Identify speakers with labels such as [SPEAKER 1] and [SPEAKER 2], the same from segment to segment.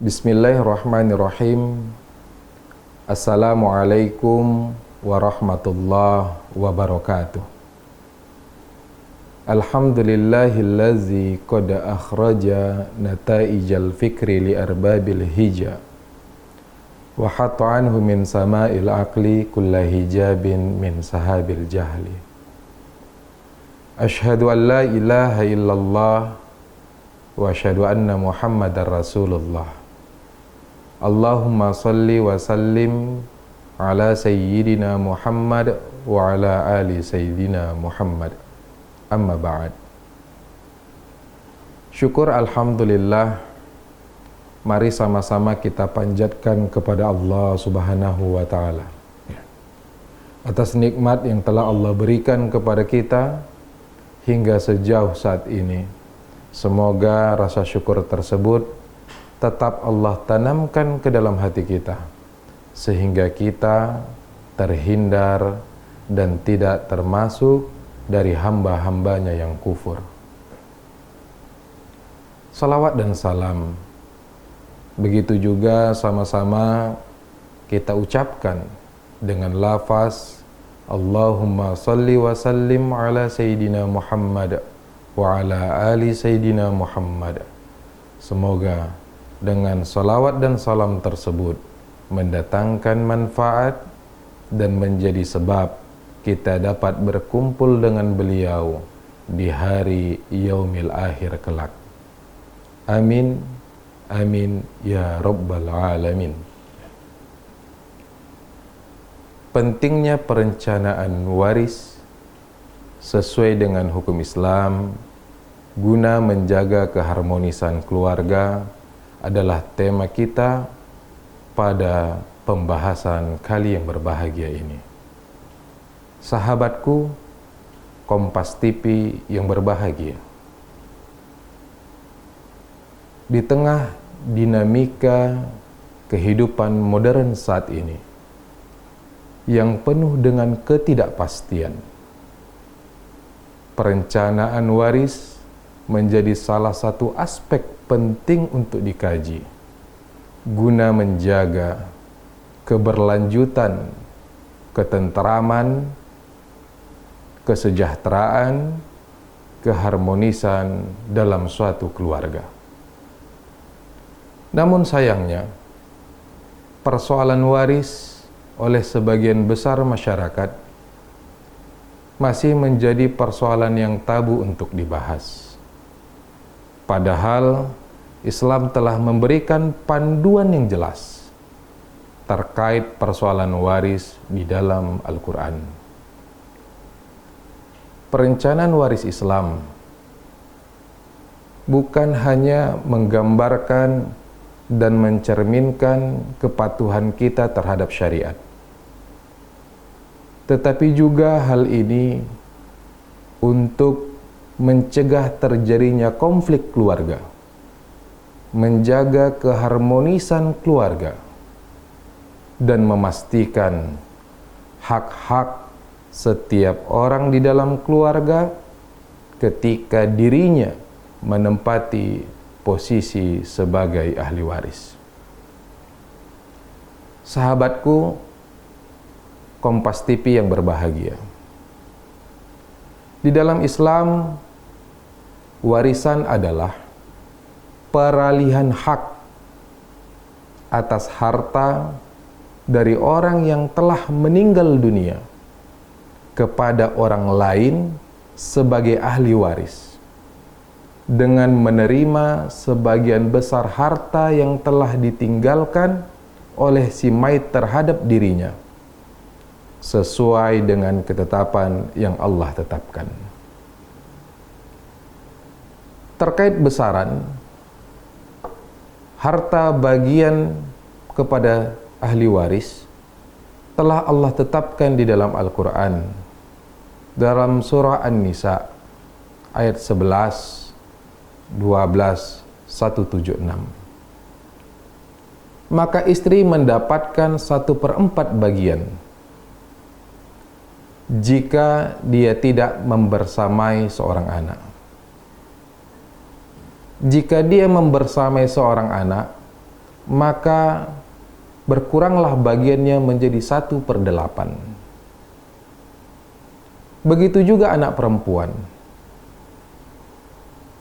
[SPEAKER 1] Bismillahirrahmanirrahim. Assalamualaikum warahmatullahi wabarakatuh. Alhamdulillahillazi qad akhraja nataijal fikri li arbabil hija wa hatta anhu min sama'il aqli kulla hijabin min sahabil jahli. Ashhadu an la ilaha illallah wa ashhadu anna Muhammadar Rasulullah. Allahumma salli wa sallim ala sayyidina Muhammad wa ala ali sayyidina Muhammad. Amma ba'd. Syukur alhamdulillah, mari sama-sama kita panjatkan kepada Allah Subhanahu wa ta'ala atas nikmat yang telah Allah berikan kepada kita hingga sejauh saat ini. Semoga rasa syukur tersebut tetap Allah tanamkan ke dalam hati kita, sehingga kita terhindar dan tidak termasuk dari hamba-hambanya yang kufur. Salawat dan salam begitu juga sama-sama kita ucapkan dengan lafaz Allahumma salli wa sallim ala Sayyidina Muhammad wa ala ali Sayyidina Muhammad. Semoga dengan salawat dan salam tersebut mendatangkan manfaat dan menjadi sebab kita dapat berkumpul dengan beliau di hari yaumil akhir kelak. Amin, amin ya rabbal alamin. Pentingnya perencanaan waris sesuai dengan hukum Islam guna menjaga keharmonisan keluarga adalah tema kita pada pembahasan kali yang berbahagia ini. Sahabatku, Kompas TV yang berbahagia, di tengah dinamika kehidupan modern saat ini yang penuh dengan ketidakpastian, perencanaan waris menjadi salah satu aspek penting untuk dikaji guna menjaga keberlanjutan, ketenteraman, kesejahteraan, keharmonisan dalam suatu keluarga. Namun sayangnya, persoalan waris oleh sebagian besar masyarakat masih menjadi persoalan yang tabu untuk dibahas. Padahal Islam telah memberikan panduan yang jelas terkait persoalan waris di dalam Al-Quran. Perencanaan waris Islam bukan hanya menggambarkan dan mencerminkan kepatuhan kita terhadap syariat, tetapi juga hal ini untuk mencegah terjadinya konflik keluarga, menjaga keharmonisan keluarga, dan memastikan hak-hak setiap orang di dalam keluarga ketika dirinya menempati posisi sebagai ahli waris. Sahabatku, Kompas TV yang berbahagia, di dalam Islam, warisan adalah peralihan hak atas harta dari orang yang telah meninggal dunia kepada orang lain sebagai ahli waris, dengan menerima sebagian besar harta yang telah ditinggalkan oleh si mayit terhadap dirinya, sesuai dengan ketetapan yang Allah tetapkan. Terkait besaran harta bagian kepada ahli waris telah Allah tetapkan di dalam Al-Quran dalam surah An-Nisa ayat 11, 12, 176. Maka istri mendapatkan 1/4 bagian jika dia tidak membersamai seorang anak. Jika dia membersamai seorang anak, maka berkuranglah bagiannya menjadi 1/8. Begitu juga anak perempuan.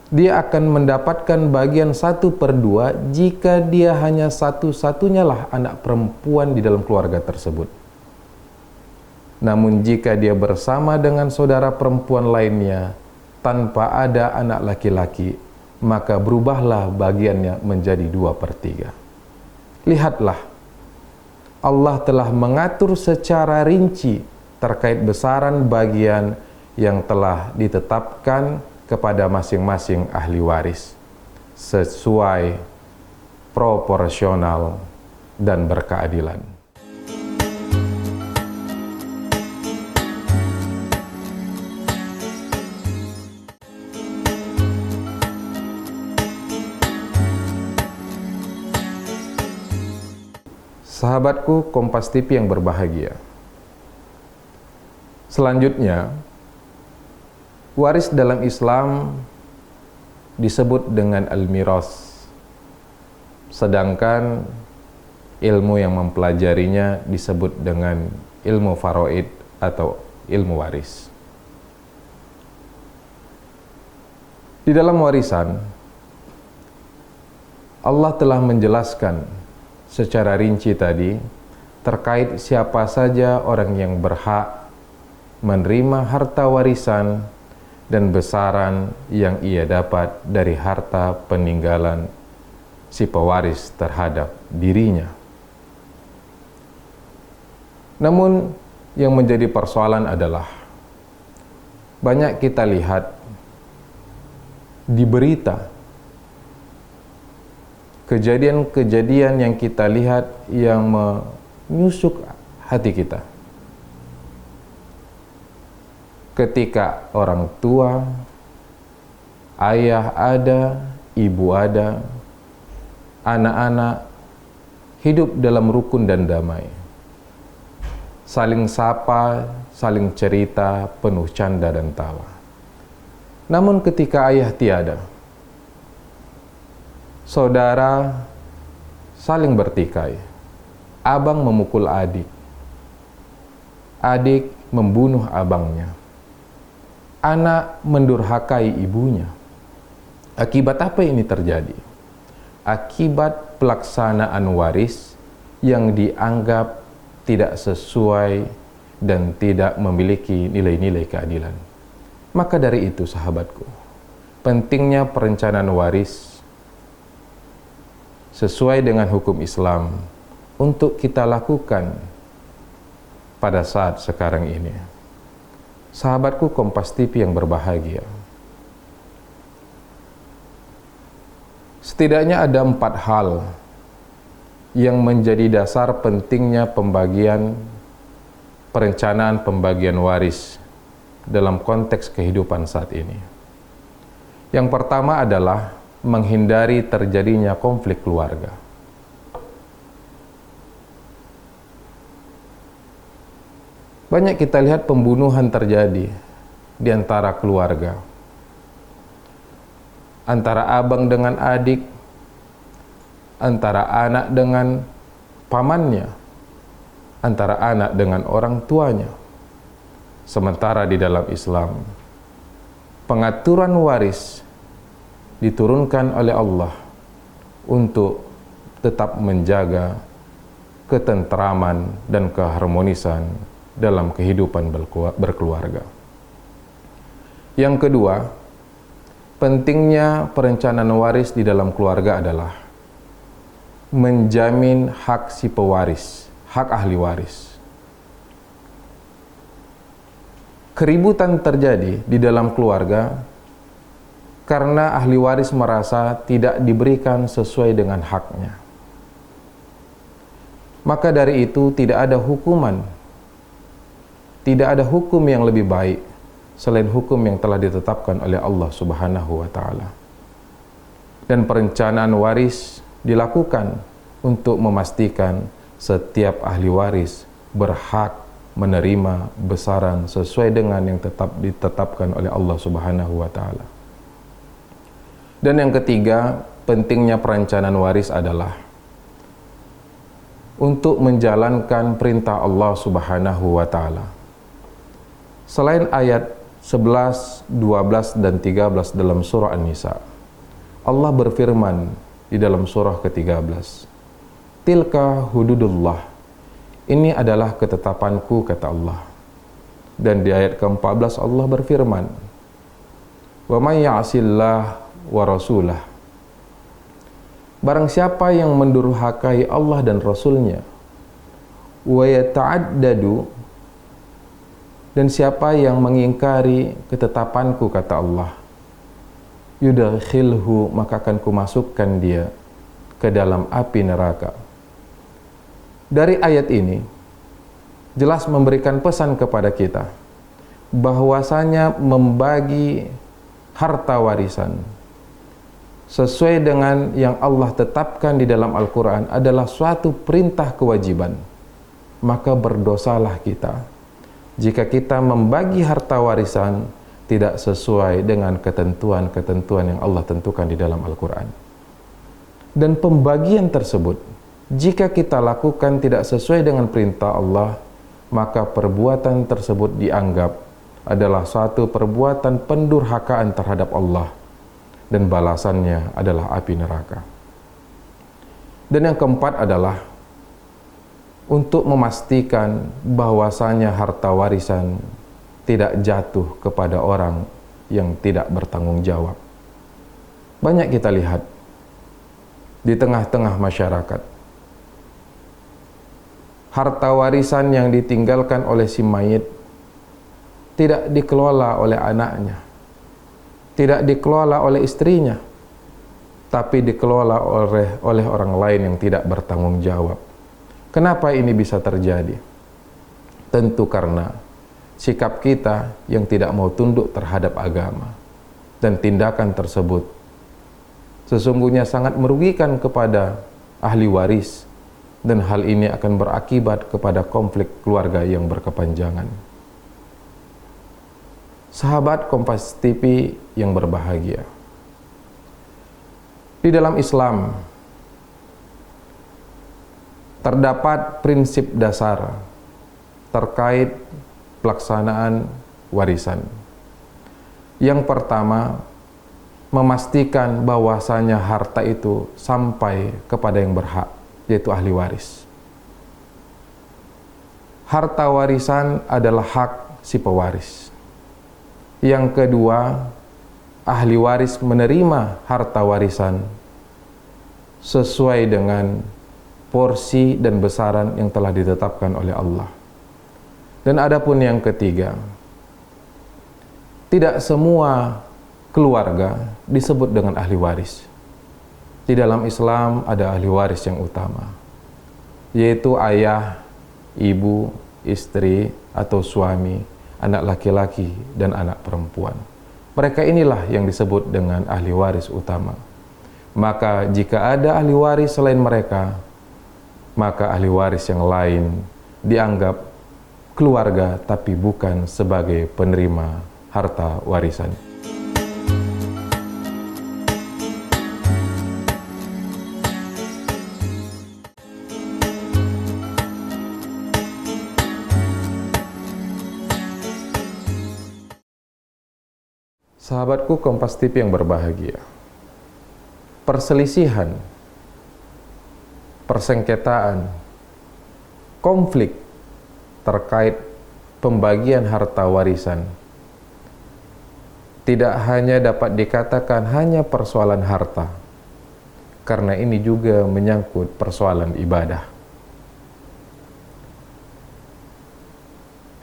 [SPEAKER 1] Dia akan mendapatkan bagian 1/2 jika dia hanya satu-satunya lah anak perempuan di dalam keluarga tersebut. Namun jika dia bersama dengan saudara perempuan lainnya tanpa ada anak laki-laki, maka berubahlah bagiannya menjadi 2/3. Lihatlah, Allah telah mengatur secara rinci terkait besaran bagian yang telah ditetapkan kepada masing-masing ahli waris sesuai proporsional dan berkeadilan. Sahabatku Kompas TV yang berbahagia. Selanjutnya, waris dalam Islam disebut dengan al-miras. Sedangkan ilmu yang mempelajarinya disebut dengan ilmu faraid atau ilmu waris. Di dalam warisan, Allah telah menjelaskan secara rinci tadi terkait siapa saja orang yang berhak menerima harta warisan dan besaran yang ia dapat dari harta peninggalan si pewaris terhadap dirinya. Namun yang menjadi persoalan adalah banyak kita lihat di berita kejadian-kejadian yang kita lihat yang menyusuk hati kita. Ketika orang tua, ayah ada, ibu ada, anak-anak hidup dalam rukun dan damai. Saling sapa, saling cerita, penuh canda dan tawa. Namun ketika ayah tiada, saudara saling bertikai. Abang memukul adik. Adik membunuh abangnya. Anak mendurhakai ibunya. Akibat apa ini terjadi? Akibat pelaksanaan waris yang dianggap tidak sesuai dan tidak memiliki nilai-nilai keadilan. Maka dari itu sahabatku, pentingnya perencanaan waris sesuai dengan hukum Islam untuk kita lakukan pada saat sekarang ini. Sahabatku Kompas TV yang berbahagia, setidaknya ada 4 hal yang menjadi dasar pentingnya perencanaan pembagian waris dalam konteks kehidupan saat ini. Yang pertama adalah menghindari terjadinya konflik keluarga. Banyak kita lihat pembunuhan terjadi di antara keluarga. Antara abang dengan adik, antara anak dengan pamannya, antara anak dengan orang tuanya. Sementara di dalam Islam, pengaturan waris diturunkan oleh Allah untuk tetap menjaga ketentraman dan keharmonisan dalam kehidupan berkeluarga. Yang kedua, pentingnya perencanaan waris di dalam keluarga adalah menjamin hak si pewaris, hak ahli waris. Keributan terjadi di dalam keluarga karena ahli waris merasa tidak diberikan sesuai dengan haknya. Maka dari itu tidak ada hukuman, tidak ada hukum yang lebih baik selain hukum yang telah ditetapkan oleh Allah Subhanahu wa Ta'ala. Dan perencanaan waris dilakukan untuk memastikan setiap ahli waris berhak menerima besaran sesuai dengan yang tetap ditetapkan oleh Allah Subhanahu wa Ta'ala. Dan yang ketiga, pentingnya perencanaan waris adalah untuk menjalankan perintah Allah Subhanahu wa taala. Selain ayat 11, 12 dan 13 dalam surah An-Nisa, Allah berfirman di dalam surah ke-13, "Tilka hududullah." Ini adalah ketetapanku, kata Allah. Dan di ayat ke-14 Allah berfirman, "Wa may ya'sillah wa rasulah." Barang siapa yang mendurhakai Allah dan Rasulnya, wa yata'addadu, dan siapa yang mengingkari ketetapanku, kata Allah, yudkhilhu, maka akan kumasukkan dia ke dalam api neraka. Dari ayat ini jelas memberikan pesan kepada kita bahwasanya membagi harta warisan sesuai dengan yang Allah tetapkan di dalam Al-Quran adalah suatu perintah kewajiban. Maka berdosalah kita jika kita membagi harta warisan tidak sesuai dengan ketentuan-ketentuan yang Allah tentukan di dalam Al-Quran. Dan pembagian tersebut, jika kita lakukan tidak sesuai dengan perintah Allah, maka perbuatan tersebut dianggap adalah suatu perbuatan pendurhakaan terhadap Allah, dan balasannya adalah api neraka. Dan yang keempat adalah untuk memastikan bahwasanya harta warisan tidak jatuh kepada orang yang tidak bertanggung jawab. Banyak kita lihat di tengah-tengah masyarakat, harta warisan yang ditinggalkan oleh si mayit tidak dikelola oleh anaknya, tidak dikelola oleh istrinya, tapi dikelola oleh orang lain yang tidak bertanggung jawab. Kenapa ini bisa terjadi? Tentu karena sikap kita yang tidak mau tunduk terhadap agama, dan tindakan tersebut sesungguhnya sangat merugikan kepada ahli waris, dan hal ini akan berakibat kepada konflik keluarga yang berkepanjangan. Sahabat Kompas TV yang berbahagia, di dalam Islam terdapat prinsip dasar terkait pelaksanaan warisan. Yang pertama, memastikan bahwasanya harta itu sampai kepada yang berhak, yaitu ahli waris. Harta warisan adalah hak si pewaris. Yang kedua, ahli waris menerima harta warisan sesuai dengan porsi dan besaran yang telah ditetapkan oleh Allah. Dan adapun yang ketiga, tidak semua keluarga disebut dengan ahli waris. Di dalam Islam ada ahli waris yang utama, yaitu ayah, ibu, istri atau suami, anak laki-laki dan anak perempuan. Mereka inilah yang disebut dengan ahli waris utama. Maka jika ada ahli waris selain mereka, maka ahli waris yang lain dianggap keluarga tapi bukan sebagai penerima harta warisan. Sahabatku Kompas TV yang berbahagia, perselisihan, persengketaan, konflik terkait pembagian harta warisan tidak hanya dapat dikatakan hanya persoalan harta, karena ini juga menyangkut persoalan ibadah.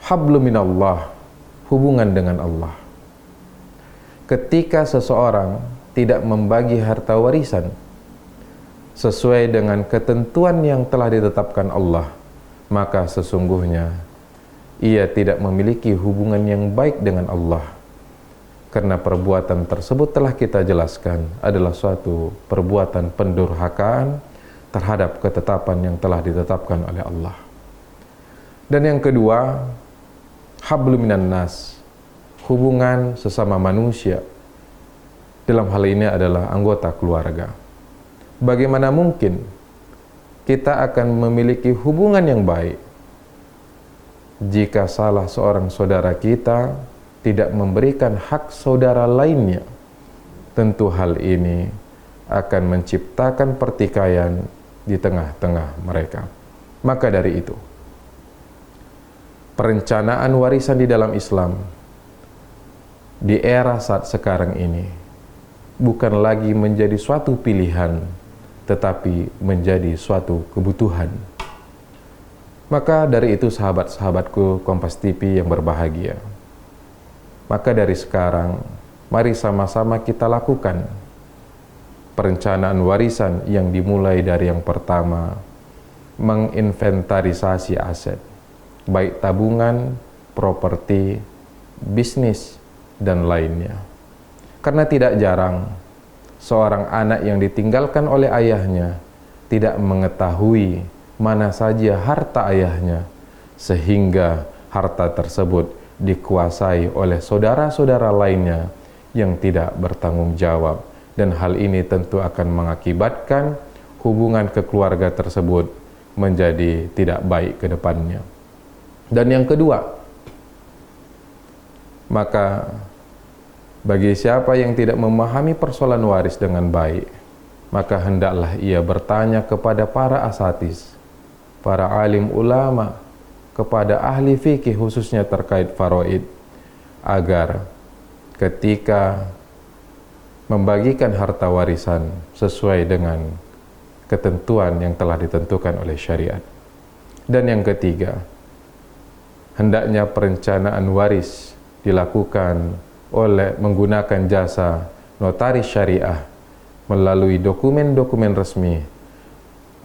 [SPEAKER 1] Hablum minallah, hubungan dengan Allah. Ketika seseorang tidak membagi harta warisan sesuai dengan ketentuan yang telah ditetapkan Allah, maka sesungguhnya ia tidak memiliki hubungan yang baik dengan Allah, karena perbuatan tersebut telah kita jelaskan adalah suatu perbuatan pendurhakaan terhadap ketetapan yang telah ditetapkan oleh Allah. Dan yang kedua, hablum minan nas, hubungan sesama manusia. Dalam hal ini adalah anggota keluarga. Bagaimana mungkin kita akan memiliki hubungan yang baik jika salah seorang saudara kita tidak memberikan hak saudara lainnya. Tentu hal ini akan menciptakan pertikaian di tengah-tengah mereka. Maka dari itu, perencanaan warisan di dalam Islam di era saat sekarang ini bukan lagi menjadi suatu pilihan, tetapi menjadi suatu kebutuhan. Maka dari itu sahabat-sahabatku Kompas TV yang berbahagia, maka dari sekarang mari sama-sama kita lakukan perencanaan warisan yang dimulai dari yang pertama, menginventarisasi aset, baik tabungan, properti, bisnis, dan lainnya. Karena tidak jarang seorang anak yang ditinggalkan oleh ayahnya tidak mengetahui mana saja harta ayahnya, sehingga harta tersebut dikuasai oleh saudara-saudara lainnya yang tidak bertanggung jawab, dan hal ini tentu akan mengakibatkan hubungan keluarga tersebut menjadi tidak baik ke depannya. Dan yang kedua, maka bagi siapa yang tidak memahami persoalan waris dengan baik, maka hendaklah ia bertanya kepada para asatis, para alim ulama, kepada ahli fikih khususnya terkait faraid, agar ketika membagikan harta warisan sesuai dengan ketentuan yang telah ditentukan oleh syariat. Dan yang ketiga, hendaknya perencanaan waris dilakukan oleh menggunakan jasa notaris syariah melalui dokumen-dokumen resmi,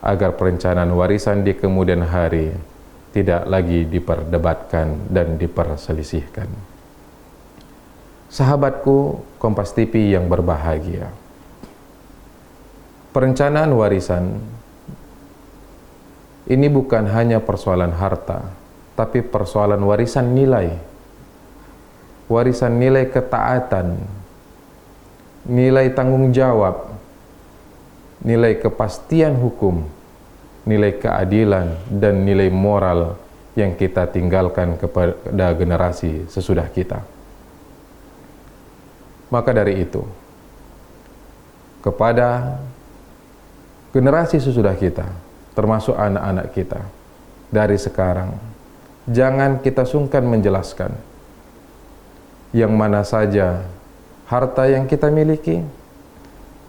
[SPEAKER 1] agar perencanaan warisan di kemudian hari tidak lagi diperdebatkan dan diperselisihkan. Sahabatku Kompas TV yang berbahagia, perencanaan warisan ini bukan hanya persoalan harta, tapi persoalan warisan nilai. Warisan nilai ketaatan, nilai tanggung jawab, nilai kepastian hukum, nilai keadilan, dan nilai moral yang kita tinggalkan kepada generasi sesudah kita. Maka dari itu, kepada generasi sesudah kita, termasuk anak-anak kita, dari sekarang, jangan kita sungkan menjelaskan yang mana saja harta yang kita miliki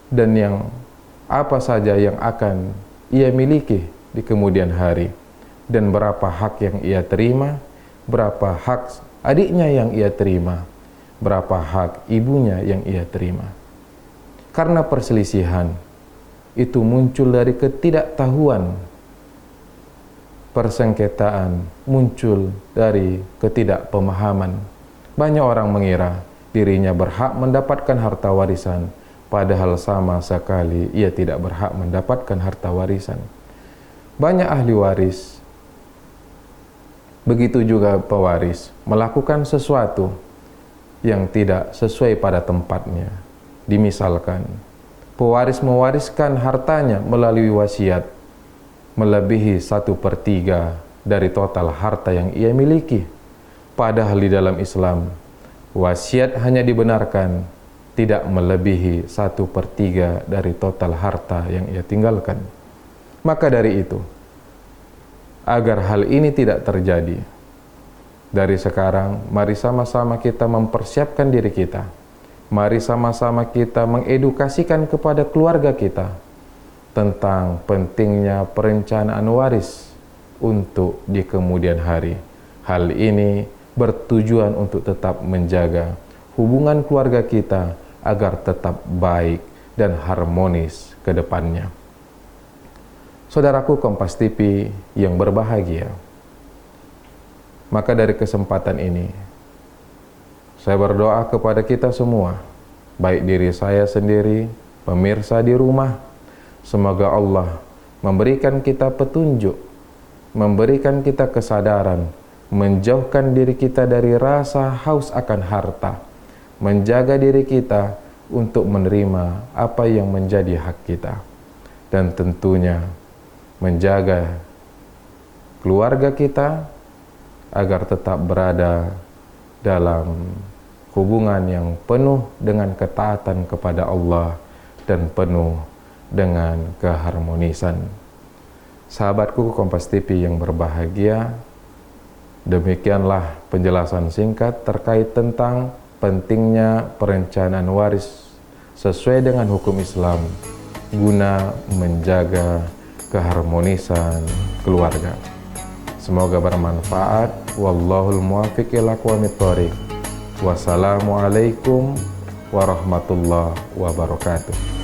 [SPEAKER 1] dan yang apa saja yang akan ia miliki di kemudian hari, dan berapa hak yang ia terima, berapa hak adiknya yang ia terima, berapa hak ibunya yang ia terima. Karena perselisihan itu muncul dari ketidaktahuan, persengketaan muncul dari ketidakpemahaman. Banyak orang mengira dirinya berhak mendapatkan harta warisan, padahal sama sekali ia tidak berhak mendapatkan harta warisan. Banyak ahli waris, begitu juga pewaris, melakukan sesuatu yang tidak sesuai pada tempatnya. Dimisalkan, pewaris mewariskan hartanya melalui wasiat melebihi 1/3 dari total harta yang ia miliki. Padahal di dalam Islam, wasiat hanya dibenarkan tidak melebihi 1/3 dari total harta yang ia tinggalkan. Maka dari itu, agar hal ini tidak terjadi, dari sekarang mari sama-sama kita mempersiapkan diri kita. Mari sama-sama kita mengedukasikan kepada keluarga kita tentang pentingnya perencanaan waris untuk di kemudian hari. Hal ini bertujuan untuk tetap menjaga hubungan keluarga kita agar tetap baik dan harmonis ke depannya. Saudaraku Kompas TV yang berbahagia, maka dari kesempatan ini, saya berdoa kepada kita semua, baik diri saya sendiri, pemirsa di rumah, semoga Allah memberikan kita petunjuk, memberikan kita kesadaran, menjauhkan diri kita dari rasa haus akan harta, menjaga diri kita untuk menerima apa yang menjadi hak kita, dan tentunya menjaga keluarga kita agar tetap berada dalam hubungan yang penuh dengan ketaatan kepada Allah dan penuh dengan keharmonisan. Sahabatku Kompas TV yang berbahagia, demikianlah penjelasan singkat terkait tentang pentingnya perencanaan waris sesuai dengan hukum Islam guna menjaga keharmonisan keluarga. Semoga bermanfaat. Wallahul muwaffiq ila aqwamit thoriq. Wassalamualaikum warahmatullahi wabarakatuh.